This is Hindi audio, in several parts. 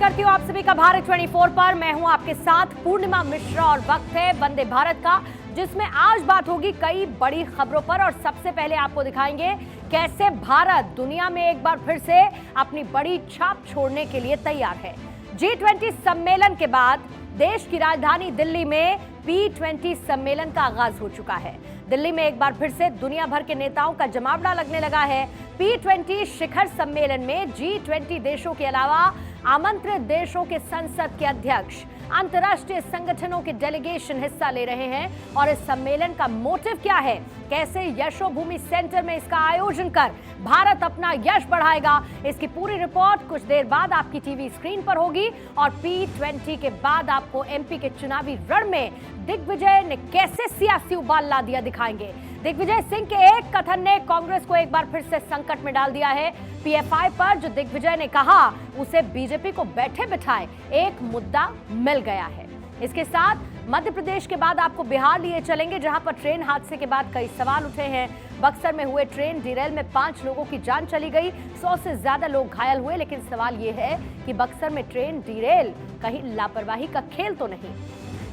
करती हूँ आप सभी का भारत 24 पर। मैं हूं आपके साथ पूर्णिमा मिश्रा और वक्त है वंदे भारत का, जिसमें आज बात होगी कई बड़ी खबरों पर। और सबसे पहले आपको दिखाएंगे कैसे भारत दुनिया में एक बार फिर से अपनी बड़ी छाप छोड़ने के लिए तैयार है। G20 सम्मेलन के बाद देश की राजधानी दिल्ली में P20 सम्मेलन का आगाज हो चुका है। दिल्ली में एक बार फिर से दुनिया भर के नेताओं का जमावड़ा लगने लगा है। P20 शिखर सम्मेलन में G20 देशों के अलावा आमंत्रित देशों के संसद के अध्यक्ष, अंतर्राष्ट्रीय संगठनों के डेलीगेशन हिस्सा ले रहे हैं। और इस सम्मेलन का मोटिव क्या है, कैसे यशोभूमि सेंटर में इसका आयोजन कर भारत अपना यश बढ़ाएगा, इसकी पूरी रिपोर्ट कुछ देर बाद आपकी टीवी स्क्रीन पर होगी। और P20 के बाद आपको MP के चुनावी रण में दिग्विजय ने कैसे सियासी उबाल ला दिया दिखाएंगे। दिग्विजय सिंह के एक कथन ने कांग्रेस को एक बार फिर से संकट में डाल दिया है। PFI पर जो दिग्विजय ने कहा उसे बीजेपी को बैठे बिठाए एक मुद्दा मिल गया है। इसके साथ मध्य प्रदेश के बाद आपको बिहार लिए चलेंगे, जहां पर ट्रेन हादसे के बाद कई सवाल उठे हैं। बक्सर में हुए ट्रेन डिरेल में 5 लोगों की जान चली गई, 100 से ज्यादा लोग घायल हुए। लेकिन सवाल यह है कि बक्सर में ट्रेन डिरेल कहीं लापरवाही का खेल तो नहीं।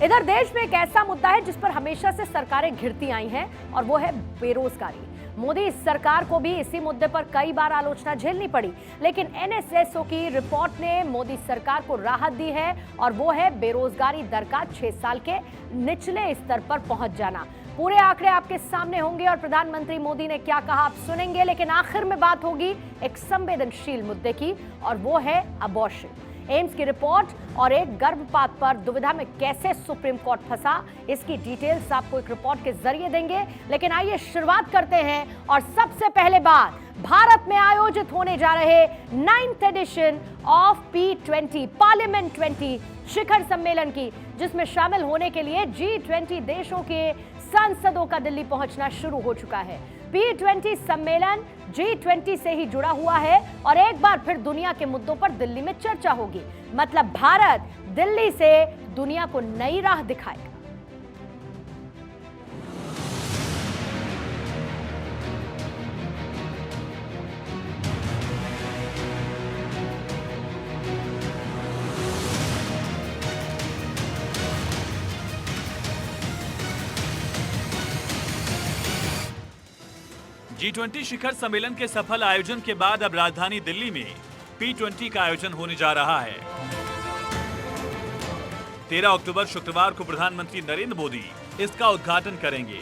इधर देश में एक ऐसा मुद्दा है जिस पर हमेशा से सरकारें घिरती आई हैं, और वो है बेरोजगारी। मोदी सरकार को भी इसी मुद्दे पर कई बार आलोचना झेलनी पड़ी, लेकिन NSSO की रिपोर्ट ने मोदी सरकार को राहत दी है, और वो है बेरोजगारी दर का 6 साल के निचले स्तर पर पहुंच जाना। पूरे आंकड़े आपके सामने होंगे और प्रधानमंत्री मोदी ने क्या कहा आप सुनेंगे। लेकिन आखिर में बात होगी एक संवेदनशील मुद्दे की, और वो है अबॉर्शन। एम्स की रिपोर्ट और एक गर्भपात पर दुविधा में कैसे सुप्रीम कोर्ट फंसा, इसकी डिटेल्स आपको एक रिपोर्ट के जरिए देंगे। लेकिन आइए शुरुआत करते हैं, और सबसे पहले बात भारत में आयोजित होने जा रहे 9th addition of P20 parliament 20 शिखर सम्मेलन की, जिसमें शामिल होने के लिए G20 देशों के सांसदों का दिल्ली पहुंचना शुरू हो चुका है। P20 सम्मेलन G20 से ही जुड़ा हुआ है, और एक बार फिर दुनिया के मुद्दों पर दिल्ली में चर्चा होगी। मतलब भारत दिल्ली से दुनिया को नई राह दिखाएगा। G20 शिखर सम्मेलन के सफल आयोजन के बाद अब राजधानी दिल्ली में P20 का आयोजन होने जा रहा है। 13 अक्टूबर शुक्रवार को प्रधानमंत्री नरेंद्र मोदी इसका उद्घाटन करेंगे।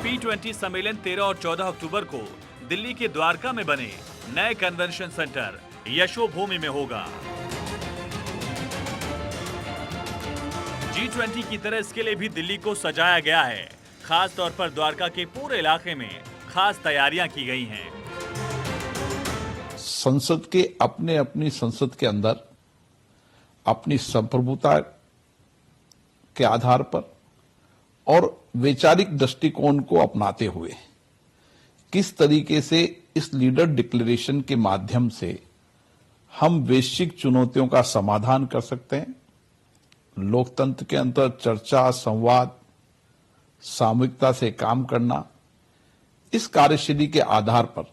P20 सम्मेलन 13 और 14 अक्टूबर को दिल्ली के द्वारका में बने नए कन्वेंशन सेंटर यशोभूमि में होगा। G20 की तरह इसके लिए भी दिल्ली को सजाया गया है। खास तौर पर द्वारका के पूरे इलाके में खास तैयारियां की गई हैं। संसद के अपनी संसद के अंदर अपनी संप्रभुता के आधार पर और वैचारिक दृष्टिकोण को अपनाते हुए किस तरीके से इस लीडर डिक्लेरेशन के माध्यम से हम वैश्विक चुनौतियों का समाधान कर सकते हैं। लोकतंत्र के अंदर चर्चा, संवाद, सामूहिकता से काम करना, इस कार्यशैली के आधार पर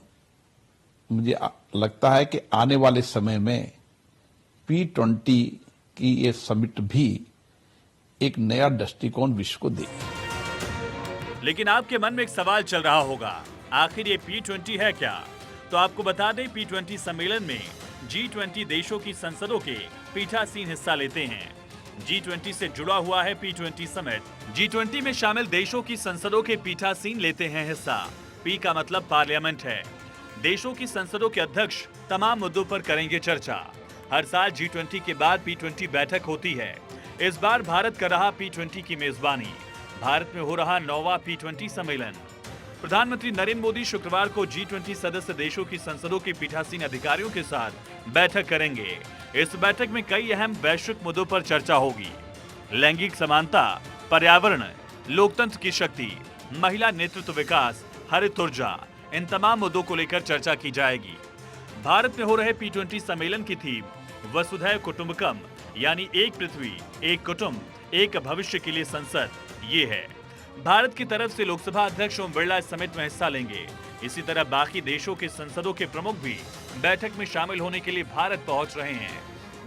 मुझे लगता है कि आने वाले समय में P20 की ये समिट भी एक नया दृष्टिकोण विश्व को देगी। लेकिन आपके मन में एक सवाल चल रहा होगा, आखिर ये P20 है क्या? तो आपको बता दें, P20 सम्मेलन में G20 देशों की संसदों के पीठासीन हिस्सा लेते हैं। G20 से जुड़ा हुआ है P20 समिट। G20 में शामिल देशों की संसदों के पीठासीन लेते हैं हिस्सा। P का मतलब पार्लियामेंट है। देशों की संसदों के अध्यक्ष तमाम मुद्दों पर करेंगे चर्चा। हर साल G20 के बाद P20 बैठक होती है। इस बार भारत कर रहा P20 की मेजबानी। भारत में हो रहा 9वां P20 सम्मेलन। प्रधानमंत्री नरेंद्र मोदी शुक्रवार को G20 सदस्य देशों की संसदों के पीठासीन अधिकारियों के साथ बैठक करेंगे। इस बैठक में कई अहम वैश्विक मुद्दों पर चर्चा होगी। लैंगिक समानता, पर्यावरण, लोकतंत्र की शक्ति, महिला नेतृत्व विकास, हरित ऊर्जा, इन तमाम मुद्दों को लेकर चर्चा की जाएगी। भारत में हो रहे P20 सम्मेलन की थीम वसुधैव कुटुंबकम, यानी एक पृथ्वी, एक कुटुंब, एक भविष्य के लिए संसद, ये है। भारत की तरफ से लोकसभा अध्यक्ष ओम बिरला इस समिट में हिस्सा लेंगे। इसी तरह बाकी देशों के संसदों के प्रमुख भी बैठक में शामिल होने के लिए भारत पहुंच रहे हैं,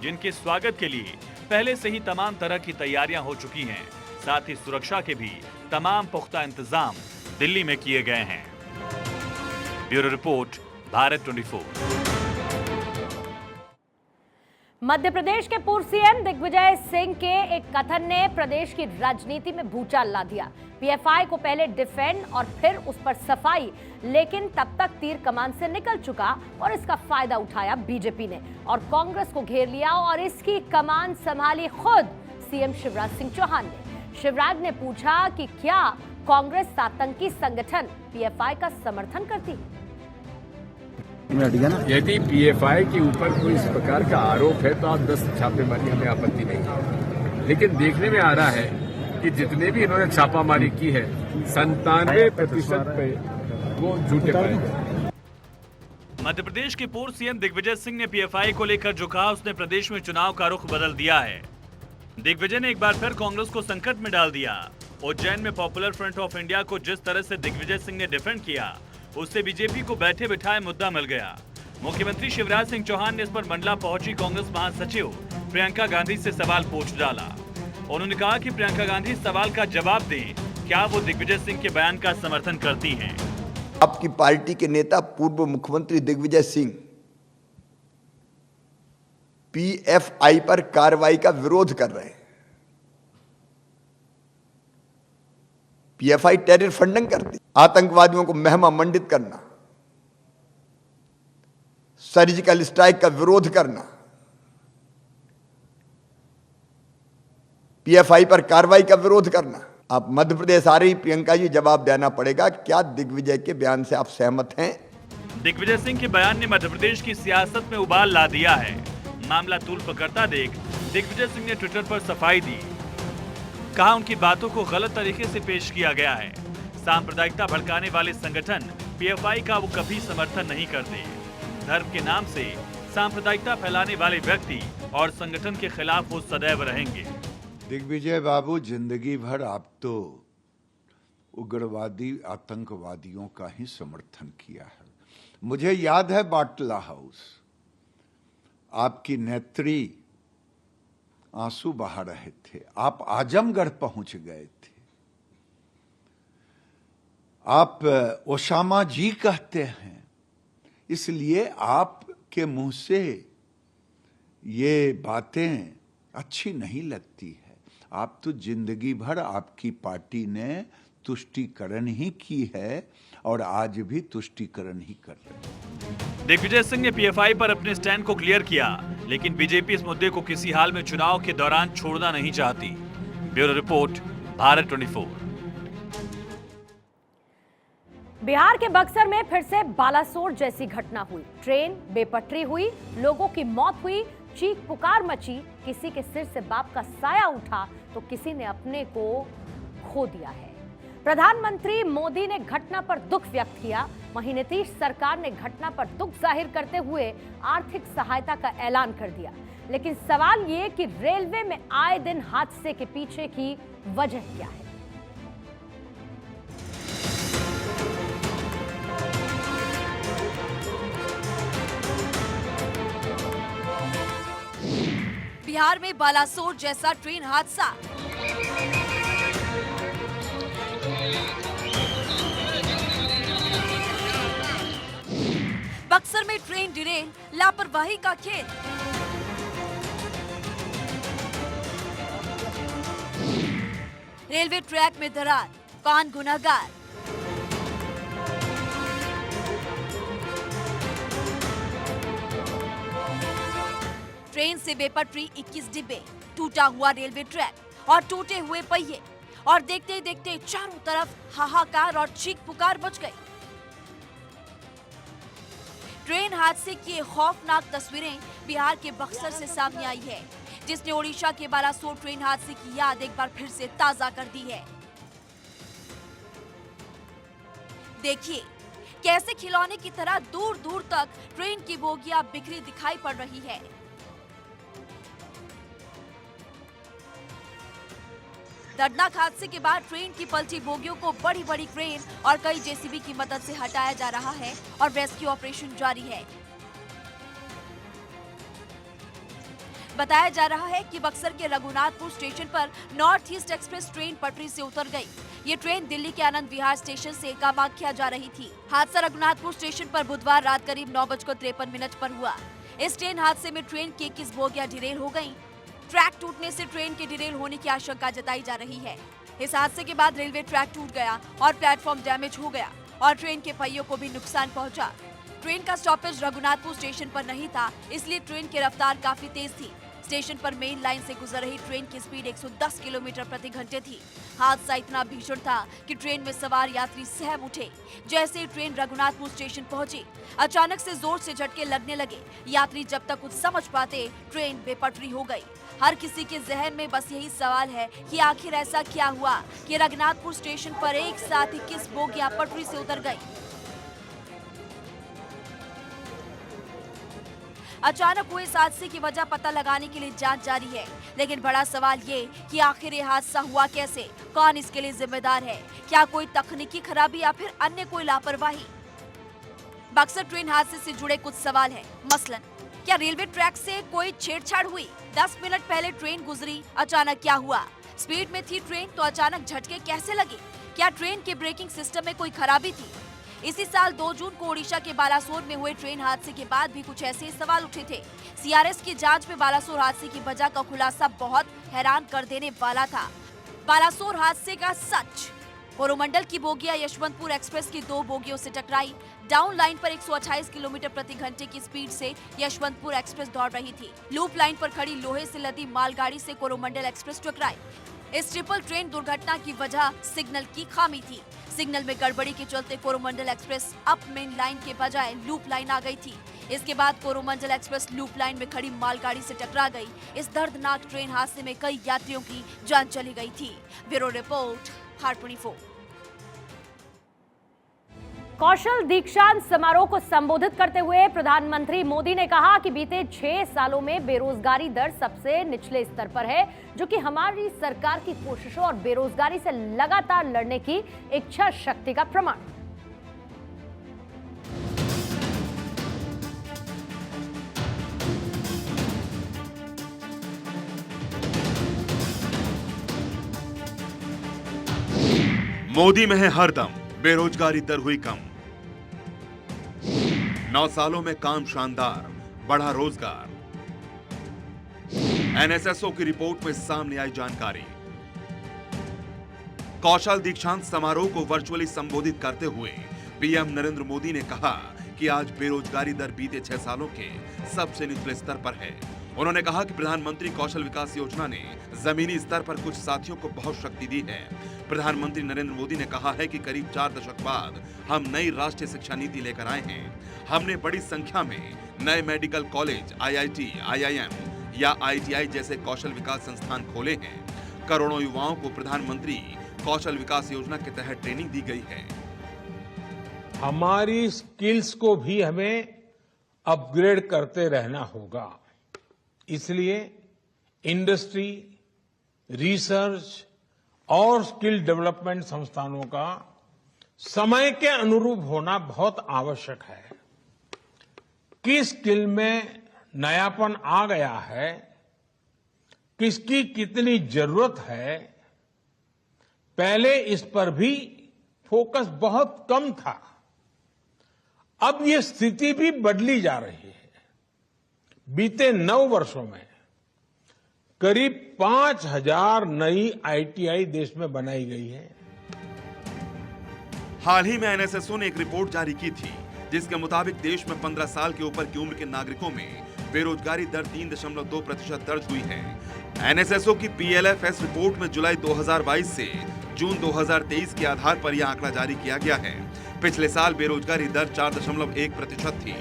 जिनके स्वागत के लिए पहले से ही तमाम तरह की तैयारियां हो चुकी हैं। साथ ही सुरक्षा के भी तमाम पुख्ता इंतजाम दिल्ली में किए गए हैं। Bureau report, Bharat 24। मध्य प्रदेश के पूर्व सीएम दिग्विजय सिंह के एक कथन ने प्रदेश की राजनीति में भूचाल ला दिया। पीएफआई को पहले डिफेंड और फिर उस पर सफाई, लेकिन तब तक तीर कमान से निकल चुका और इसका फायदा उठाया बीजेपी ने और कांग्रेस को घेर लिया और इसकी कमान संभाली खुद सीएम शिवराज सिंह चौहान ने। शिवराज ने पूछा कि क्या कांग्रेस आतंकी संगठन पीएफआई का समर्थन करती है? यदि पीएफआई के ऊपर कोई इस प्रकार का आरोप है तो आप 10 छापेमारी, हमें आपत्ति नहीं है। लेकिन देखने में आ रहा है कि जितने भी इन्होंने छापामारी की है 97% पे वो झूठे पाए गए। मध्य प्रदेश के पूर्व सीएम दिग्विजय सिंह ने पीएफआई को लेकर जो कहा, उसने प्रदेश में चुनाव का रुख बदल दिया है। दिग्विजय ने एक बार फिर कांग्रेस को संकट में डाल दिया। उज्जैन में पॉपुलर फ्रंट ऑफ इंडिया को जिस तरह से दिग्विजय सिंह ने डिफेंड किया, उससे बीजेपी को बैठे बिठाए मुद्दा मिल गया। मुख्यमंत्री शिवराज सिंह चौहान ने इस पर मंडला पहुंची कांग्रेस महासचिव प्रियंका गांधी से सवाल पूछ डाला। उन्होंने कहा कि प्रियंका गांधी सवाल का जवाब दें, क्या वो दिग्विजय सिंह के बयान का समर्थन करती हैं? आपकी पार्टी के नेता पूर्व मुख्यमंत्री दिग्विजय सिंह पीएफआई पर कार्रवाई का विरोध कर रहे हैं। पीएफआई टेरर फंडिंग करती, आतंकवादियों को महिमा मंडित करना, सर्जिकल स्ट्राइक का विरोध करना, पीएफआई पर कार्रवाई का विरोध करना। आप मध्य प्रदेश आ रही प्रियंका जी, जवाब देना पड़ेगा, क्या दिग्विजय के बयान से आप सहमत हैं? दिग्विजय सिंह के बयान ने मध्य प्रदेश की सियासत में उबाल ला दिया है। मामला तूल पकड़ता देख दिग्विजय सिंह ने ट्विटर पर सफाई दी। कहा उनकी बातों को गलत तरीके से पेश किया गया है। सांप्रदायिकता भड़काने वाले संगठन पीएफआई का वो कभी समर्थन नहीं करते। धर्म के नाम से सांप्रदायिकता फैलाने वाले व्यक्ति और संगठन के खिलाफ वो सदैव रहेंगे। दिग्विजय बाबू, जिंदगी भर आप तो उग्रवादी आतंकवादियों का ही समर्थन किया है। मुझे याद है बाटला हाउस, आपकी नेत्री आंसू बहा रहे थे, आप आजमगढ़ पहुंच गए थे। आप ओसामा जी कहते हैं, इसलिए आपके मुंह से ये बातें अच्छी नहीं लगती है। आप तो जिंदगी भर आपकी पार्टी ने तुष्टीकरण ही की है और आज भी तुष्टीकरण ही कर रहे हैं। दिग्विजय सिंह ने पीएफआई पर अपने स्टैंड को क्लियर किया, लेकिन बीजेपी इस मुद्दे को किसी हाल में चुनाव के दौरान छोड़ना नहीं चाहती। Bureau report, Bharat 24। बिहार के बक्सर में फिर से बालासोर जैसी घटना हुई। ट्रेन बेपटरी हुई, लोगों की मौत हुई, चीख पुकार मची, किसी के सिर से बाप का साया उठा तो किसी ने अपने को खो दिया है। प्रधानमंत्री मोदी ने घटना पर दुख व्यक्त किया। वहीं नीतीश सरकार ने घटना पर दुख जाहिर करते हुए आर्थिक सहायता का ऐलान कर दिया। लेकिन सवाल ये कि रेलवे में आए दिन हादसे के पीछे की वजह क्या है? बिहार में बालासोर जैसा ट्रेन हादसा। बक्सर में ट्रेन डिरेल, लापरवाही का खेल। रेलवे ट्रैक में दरार, कौन गुनहगार? ट्रेन से बेपटरी 21 डिब्बे, टूटा हुआ रेलवे ट्रैक और टूटे हुए पहिए, और देखते देखते चारों तरफ हाहाकार और चीख पुकार मच गई। ट्रेन हादसे की ये खौफनाक तस्वीरें बिहार के बक्सर से सामने आई है, जिसने ओडिशा के बालासोर ट्रेन हादसे की याद एक बार फिर से ताजा कर दी है। देखिए कैसे खिलौने की तरह दूर दूर तक ट्रेन की बोगियां बिखरी दिखाई पड़ रही है। दर्दनाक हादसे के बाद ट्रेन की पलटी बोगियों को बड़ी बड़ी क्रेन और कई जेसीबी की मदद से हटाया जा रहा है और रेस्क्यू ऑपरेशन जारी है। बताया जा रहा है कि बक्सर के रघुनाथपुर स्टेशन पर नॉर्थ ईस्ट एक्सप्रेस ट्रेन पटरी से उतर गई। ये ट्रेन दिल्ली के आनंद विहार स्टेशन से कामाख्या जा रही थी। हादसा रघुनाथपुर स्टेशन पर बुधवार रात करीब 9:53 पर हुआ। इस ट्रेन हादसे में ट्रेन की 21 बोगियां डिरेल हो गयी। ट्रैक टूटने से ट्रेन के डिरेल होने की आशंका जताई जा रही है। इस हादसे के बाद रेलवे ट्रैक टूट गया और प्लेटफॉर्म डैमेज हो गया और ट्रेन के पहियों को भी नुकसान पहुंचा। ट्रेन का स्टॉपेज रघुनाथपुर स्टेशन पर नहीं था, इसलिए ट्रेन की रफ्तार काफी तेज थी। स्टेशन पर मेन लाइन से गुजर रही ट्रेन की स्पीड 110 किलोमीटर प्रति घंटे थी। हादसा इतना भीषण था कि ट्रेन में सवार यात्री सहम उठे। जैसे ही ट्रेन रघुनाथपुर स्टेशन पहुंची, अचानक से जोर से झटके लगने लगे। यात्री जब तक कुछ समझ पाते, ट्रेन बेपटरी हो गई। हर किसी के जहन में बस यही सवाल है कि आखिर ऐसा क्या हुआ कि रघुनाथपुर स्टेशन पर एक साथ 21 बोगियां पटरी से उतर गई। अचानक हुए इस हादसे की वजह पता लगाने के लिए जांच जारी है, लेकिन बड़ा सवाल ये कि आखिर ये हादसा हुआ कैसे, कौन इसके लिए जिम्मेदार है? क्या कोई तकनीकी खराबी या फिर अन्य कोई लापरवाही? बक्सर ट्रेन हादसे से जुड़े कुछ सवाल हैं। मसलन, क्या रेलवे ट्रैक से कोई छेड़छाड़ हुई? 10 मिनट पहले ट्रेन गुजरी, अचानक क्या हुआ? स्पीड में थी ट्रेन तो अचानक झटके कैसे लगे? क्या ट्रेन के ब्रेकिंग सिस्टम में कोई खराबी थी? इसी साल 2 जून को ओडिशा के बालासोर में हुए ट्रेन हादसे के बाद भी कुछ ऐसे सवाल उठे थे। सीआरएस की जांच में बालासोर हादसे की वजह का खुलासा बहुत हैरान कर देने वाला था। बालासोर हादसे का सच। कोरोमंडल की बोगियां यशवंतपुर एक्सप्रेस की 2 बोगियों से टकराई। डाउन लाइन पर 128 किलोमीटर प्रति घंटे की स्पीड से यशवंतपुर एक्सप्रेस दौड़ रही थी। लूप लाइन पर खड़ी लोहे से लदी मालगाड़ी से कोरोमंडल एक्सप्रेस टकराई। इस ट्रिपल ट्रेन दुर्घटना की वजह सिग्नल की खामी थी। सिग्नल में गड़बड़ी के चलते Coromandel express up main line के बजाय लूप लाइन आ गई थी। इसके बाद कोरोमंडल एक्सप्रेस लूप लाइन में खड़ी मालगाड़ी से टकरा गई। इस दर्दनाक ट्रेन हादसे में कई यात्रियों की जान चली गई थी। ब्यूरो रिपोर्ट, हाट 24। कौशल दीक्षांत समारोह को संबोधित करते हुए प्रधानमंत्री मोदी ने कहा कि बीते 6 सालों में बेरोजगारी दर सबसे निचले स्तर पर है, जो कि हमारी सरकार की कोशिशों और बेरोजगारी से लगातार लड़ने की इच्छा शक्ति का प्रमाण। मोदी में है हरदम बेरोजगारी दर हुई कम। 9 सालों में काम शानदार, बढ़ा रोजगार। एनएसएसओ की रिपोर्ट में सामने आई जानकारी। कौशल दीक्षांत समारोह को वर्चुअली संबोधित करते हुए पीएम नरेंद्र मोदी ने कहा कि आज बेरोजगारी दर बीते 6 सालों के सबसे निचले स्तर पर है। उन्होंने कहा कि प्रधानमंत्री कौशल विकास योजना ने जमीनी स्तर पर कुछ साथियों को बहुत शक्ति दी है। प्रधानमंत्री नरेंद्र मोदी ने कहा है कि करीब 4 दशक बाद हम नई राष्ट्रीय शिक्षा नीति लेकर आए हैं। हमने बड़ी संख्या में नए मेडिकल कॉलेज, आईआईटी, आईआईएम या आईटीआई जैसे कौशल विकास संस्थान खोले हैं। करोड़ों युवाओं को प्रधानमंत्री कौशल विकास योजना के तहत ट्रेनिंग दी गई है। हमारी स्किल्स को भी हमें अपग्रेड करते रहना होगा। इसलिए इंडस्ट्री, रिसर्च और स्किल डेवलपमेंट संस्थानों का समय के अनुरूप होना बहुत आवश्यक है। किस स्किल में नयापन आ गया है, किसकी कितनी जरूरत है, पहले इस पर भी फोकस बहुत कम था। अब ये स्थिति भी बदली जा रही है। बीते 9 वर्षों में करीब 5000 नई आईटीआई देश में बनाई गई है। हाल ही में एनएसएसओ ने एक रिपोर्ट जारी की थी, जिसके मुताबिक देश में 15 साल के ऊपर की उम्र के नागरिकों में बेरोजगारी दर 3.2% दर्ज हुई है। एनएसएसओ की पीएलएफएस रिपोर्ट में जुलाई 2022 से जून 2023 के आधार पर यह आंकड़ा जारी किया गया है। पिछले साल बेरोजगारी दर 4.1% थी।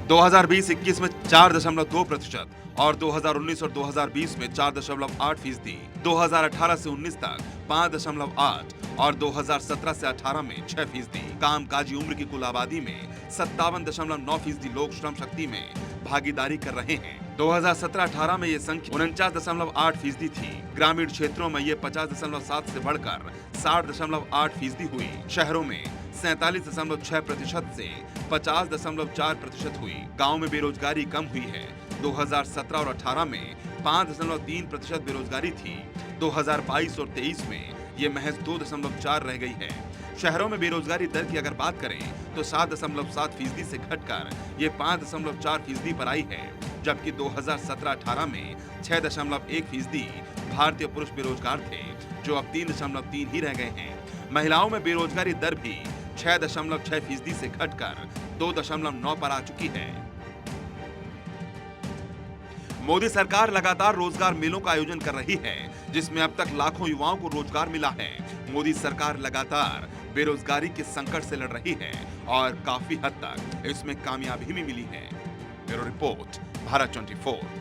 2020-21 में 4.2% और 2019 और 2020 में 4.8%, 2018 से 19 तक 5.8 और 2017 से 18 में 6%। कामकाजी उम्र की कुल आबादी में 57.9% लोग श्रम शक्ति में भागीदारी कर रहे हैं। 2017-18 में ये संख्या 49.8% थी। ग्रामीण क्षेत्रों में ये 50.7 से बढ़कर 60.8% हुई। शहरों में 47.6% से 50.4% हुई। गांव में बेरोजगारी कम हुई है। 2017 और 18 में 5.3% बेरोजगारी थी। 2022 और 23 में ये महज 2.4 रह गई है। शहरों में बेरोजगारी दर की अगर बात करें तो 7.7% से घटकर ये 5.4% पर आई है, जबकि 2017-18 में 6.1% भारतीय पुरुष बेरोजगार थे, जो अब 3.3 ही रह गए हैं। महिलाओं में बेरोजगारी दर भी 6.6% से घटकर 2.9 पर आ चुकी है। मोदी सरकार लगातार रोजगार मेलों का आयोजन कर रही है, जिसमें अब तक लाखों युवाओं को रोजगार मिला है। मोदी सरकार लगातार बेरोजगारी के संकट से लड़ रही है और काफी हद तक इसमें कामयाबी भी मिली है। Bureau report, Bharat 24।